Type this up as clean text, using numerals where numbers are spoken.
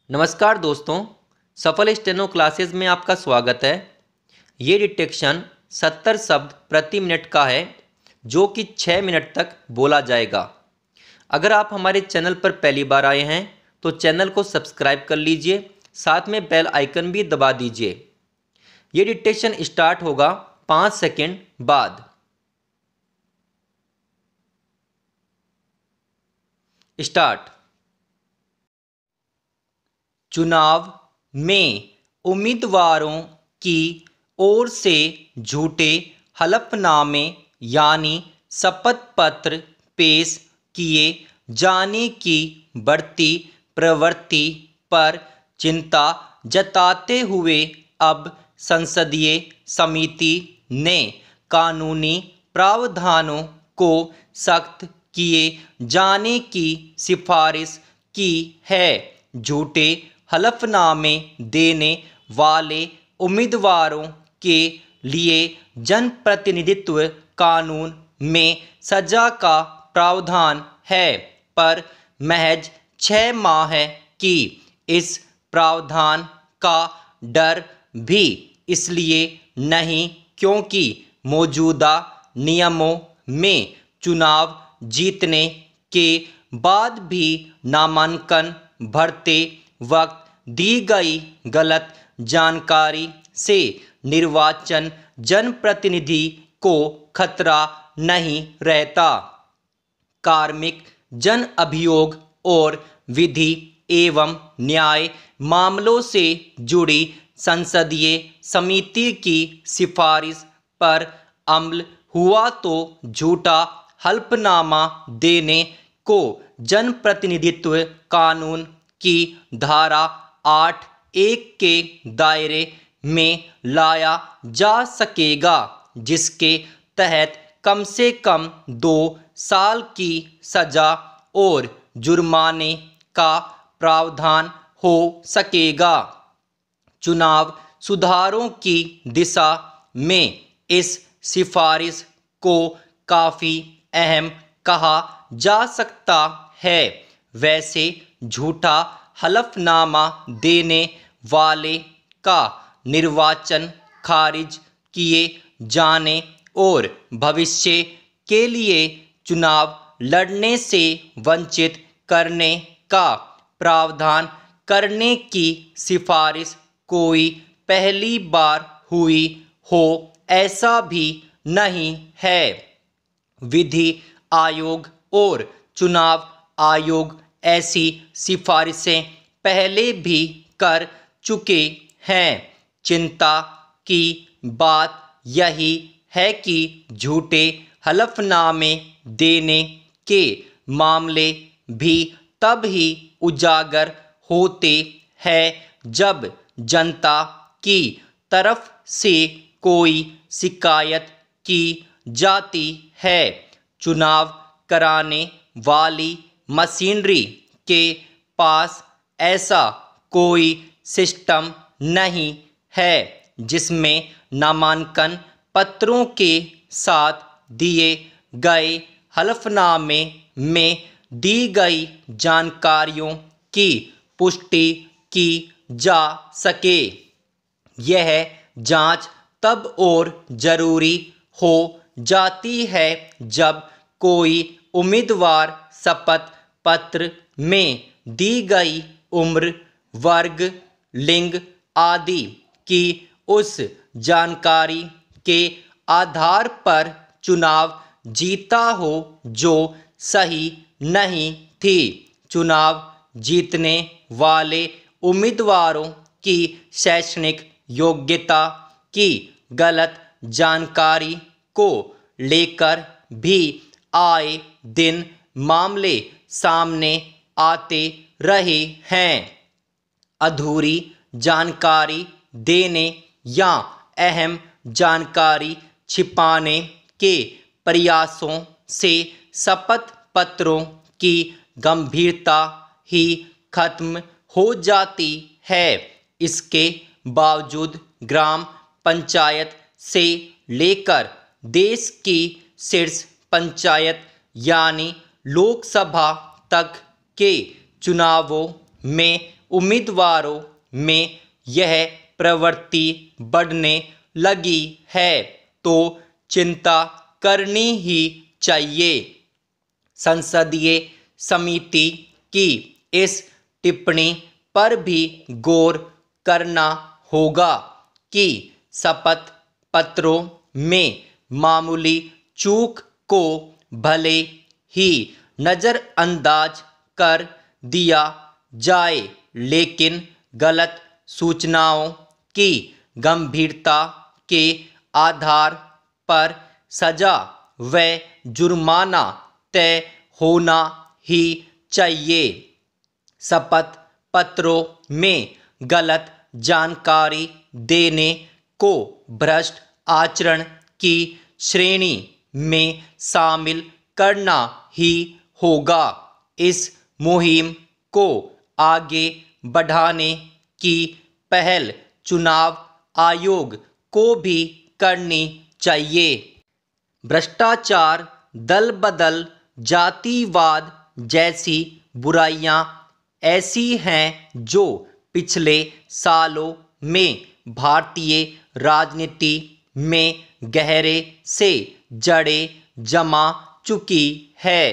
नमस्कार दोस्तों, सफल स्टेनो क्लासेस में आपका स्वागत है। ये डिटेक्शन 70 शब्द प्रति मिनट का है जो कि 6 मिनट तक बोला जाएगा। अगर आप हमारे चैनल पर पहली बार आए हैं तो चैनल को सब्सक्राइब कर लीजिए, साथ में बेल आइकन भी दबा दीजिए। ये डिटेक्शन स्टार्ट होगा 5 सेकंड बाद। स्टार्ट। चुनाव में उम्मीदवारों की ओर से झूठे हलफनामे यानी शपथ पत्र पेश किए जाने की बढ़ती प्रवृत्ति पर चिंता जताते हुए अब संसदीय समिति ने कानूनी प्रावधानों को सख्त किए जाने की सिफारिश की है। झूठे हलफनामे देने वाले उम्मीदवारों के लिए जनप्रतिनिधित्व कानून में सजा का प्रावधान है, पर महज 6 माह की। इस प्रावधान का डर भी इसलिए नहीं क्योंकि मौजूदा नियमों में चुनाव जीतने के बाद भी नामांकन भरते वक्त दी गई गलत जानकारी से निर्वाचन जनप्रतिनिधि को खतरा नहीं रहता। कार्मिक जन अभियोग और विधि एवं न्याय मामलों से जुड़ी संसदीय समिति की सिफारिश पर अमल हुआ तो झूठा हलफनामा देने को जनप्रतिनिधित्व कानून की धारा 8(1) के दायरे में लाया जा सकेगा, जिसके तहत कम से कम 2 साल की सजा और जुर्माने का प्रावधान हो सकेगा। चुनाव सुधारों की दिशा में इस सिफारिश को काफ़ी अहम कहा जा सकता है। वैसे झूठा हलफनामा देने वाले का निर्वाचन खारिज किए जाने और भविष्य के लिए चुनाव लड़ने से वंचित करने का प्रावधान करने की सिफारिश कोई पहली बार हुई हो ऐसा भी नहीं है। विधि आयोग और चुनाव आयोग ऐसी सिफारिशें पहले भी कर चुके हैं। चिंता की बात यही है कि झूठे हलफनामे देने के मामले भी तब ही उजागर होते हैं जब जनता की तरफ से कोई शिकायत की जाती है। चुनाव कराने वाली मशीनरी के पास ऐसा कोई सिस्टम नहीं है जिसमें नामांकन पत्रों के साथ दिए गए हलफनामे में दी गई जानकारियों की पुष्टि की जा सके। यह जांच तब और ज़रूरी हो जाती है जब कोई उम्मीदवार शपथ पत्र में दी गई उम्र, वर्ग, लिंग आदि की उस जानकारी के आधार पर चुनाव जीता हो जो सही नहीं थी। चुनाव जीतने वाले उम्मीदवारों की शैक्षणिक योग्यता की गलत जानकारी को लेकर भी आए दिन मामले सामने आते रहे हैं। अधूरी जानकारी देने या अहम जानकारी छिपाने के प्रयासों से शपथ पत्रों की गंभीरता ही खत्म हो जाती है। इसके बावजूद ग्राम पंचायत से लेकर देश की शीर्ष पंचायत यानी लोकसभा तक के चुनावों में उम्मीदवारों में यह प्रवृत्ति बढ़ने लगी है तो चिंता करनी ही चाहिए। संसदीय समिति की इस टिप्पणी पर भी गौर करना होगा कि शपथ पत्रों में मामूली चूक को भले ही नज़रअंदाज कर दिया जाए, लेकिन गलत सूचनाओं की गंभीरता के आधार पर सजा व जुर्माना तय होना ही चाहिए। शपथ पत्रों में गलत जानकारी देने को भ्रष्ट आचरण की श्रेणी में शामिल करना ही होगा। इस मुहिम को आगे बढ़ाने की पहल चुनाव आयोग को भी करनी चाहिए। भ्रष्टाचार, दल बदल, जातिवाद जैसी बुराइयां ऐसी हैं जो पिछले सालों में भारतीय राजनीति में गहरे से जड़ें जमा चुकी है।